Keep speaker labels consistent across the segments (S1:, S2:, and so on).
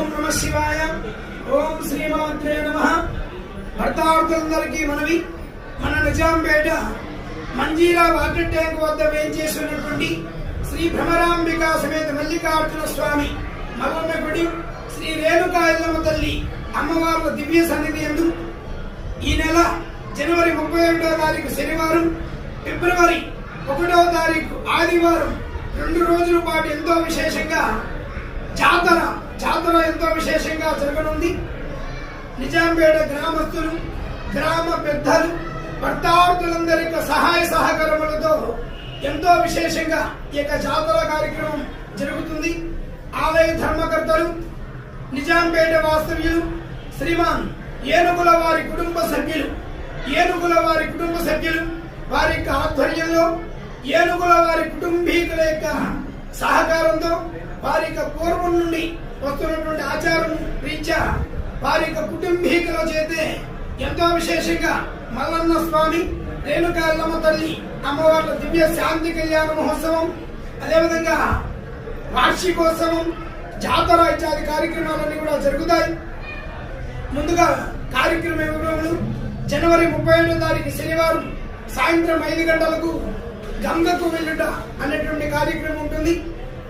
S1: ఓం నమ శివాయ. ఓం శ్రీమాత్రే నమః. భర్తార్థులందరికీ మనవి, మన నిజాంపేట మంజీరా వాటర్ ట్యాంక్ వద్ద వేయించేసినటువంటి శ్రీ భ్రమరాంబిక సమేత మల్లికార్జున స్వామి మల్లన్న గుడి శ్రీ రేణుకా ఎల్లమ్మ తల్లి అమ్మవార్ల దివ్య సన్నిధి యందు ఈ నెల జనవరి 31వ తారీఖు శనివారం, ఫిబ్రవరి 1వ తారీఖు ఆదివారం 2 రోజుల పాటు ఎంతో విశేషంగా జాతర ఎంతో విశేషంగా జరగనుంది. నిజాంపేట గ్రామస్తులు, గ్రామ పెద్దలు, భర్తార్థులందరి సహాయ సహకారములతో ఎంతో విశేషంగా ఈ యొక్క జాతర కార్యక్రమం జరుగుతుంది. ఆలయ ధర్మకర్తలు, నిజాంపేట వాస్తవ్యులు శ్రీమాన్ ఏనుగుల వారి కుటుంబ సభ్యులు వారి యొక్క ఆధ్వర్యంలో, ఏనుగుల వారి కుటుంబీకుల యొక్క సహకారంతో, వారి యొక్క పూర్వం నుండి వస్తున్నటువంటి ఆచారం రీత్యా వారి యొక్క కుటుంబీకుల చేతే ఎంతో విశేషంగా మల్లన్న స్వామి, రేణుకా ఎల్లమ్మ తల్లి అమ్మవార్ల దివ్య శాంతి కళ్యాణ మహోత్సవం, అదేవిధంగా వార్షికోత్సవం, జాతర ఇత్యాది కార్యక్రమాలన్నీ కూడా జరుగుతాయి. ముందుగా కార్యక్రమ వివరములు: జనవరి 31వ తారీఖు శనివారం సాయంత్రం 5 గంటలకు గంగకు వెళ్ళుట అనేటువంటి కార్యక్రమం ఉంటుంది.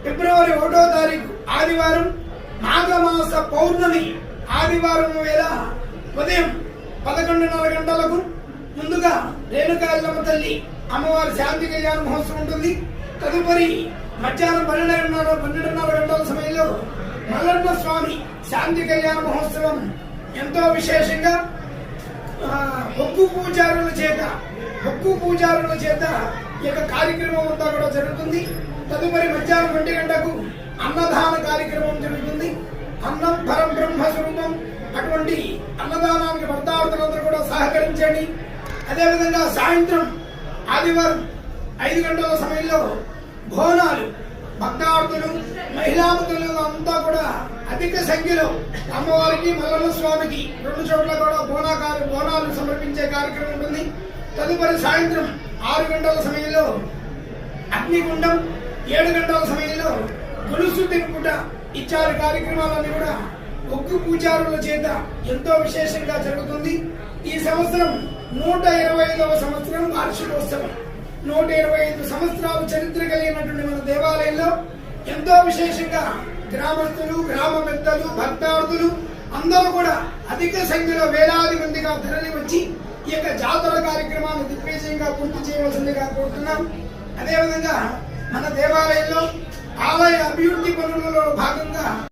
S1: ఫిబ్రవరి 1వ తారీఖు ఆదివారం మాఘమాస పౌర్ణమి ఆదివారం వేళ ఉదయం 11:30 గంటలకు ముందుగా రేణుకా ఎల్లమ్మ తల్లి అమ్మవారి శాంతి కళ్యాణ మహోత్సవం ఉంటుంది. తదుపరి మధ్యాహ్నం 12:30 గంటల సమయంలో మల్లన్న స్వామి శాంతి కళ్యాణ మహోత్సవం ఎంతో విశేషంగా ఒక్కు పూజారుల చేత ఈ యొక్క కార్యక్రమం అంతా కూడా జరుగుతుంది. తదుపరి మధ్యాహ్నం 1 గంటకు అన్నదాన కార్యక్రమం జరుగుతుంది. అన్నం పరం బ్రహ్మ స్వరూపం. అటువంటి అన్నదానానికి భర్తార్థులందరూ కూడా సహకరించండి. అదేవిధంగా సాయంత్రం ఆదివారం 5 గంటల సమయంలో బోనాలు, భక్తార్థులు, మహిళామతులు అంతా కూడా అధిక సంఖ్యలో అమ్మవారికి, మల్లన్న స్వామికి 2 చోట్ల కూడా బోనాలు సమర్పించే కార్యక్రమం ఉంటుంది. తదుపరి సాయంత్రం 6 గంటల సమయంలో అగ్నిగుండం, 7 గంటల సమయంలో గొలుసు తింపుట ఇత్యాది కార్యక్రమాలన్నీ కూడా ఒక్కు పూజారుల చేత ఎంతో విశేషంగా జరుగుతుంది. ఈ సంవత్సరం 125వ సంవత్సరం వార్షికోత్సవం. 125 సంవత్సరాలు చరిత్ర కలిగినటువంటి మన దేవాలయంలో ఎంతో విశేషంగా గ్రామస్తులు, గ్రామ పెద్దలు, భక్తార్థులు అందరూ కూడా అధిక సంఖ్యలో వేలాది మందిగా తరలి వచ్చి ఈ యొక్క జాతర కార్యక్రమాన్ని దిగ్విజయంగా పూర్తి చేయవలసిందిగా కోరుతున్నాం. అదేవిధంగా మన దేవాలయంలో ఆలయ అభివృద్ధి పనులలో భాగంగా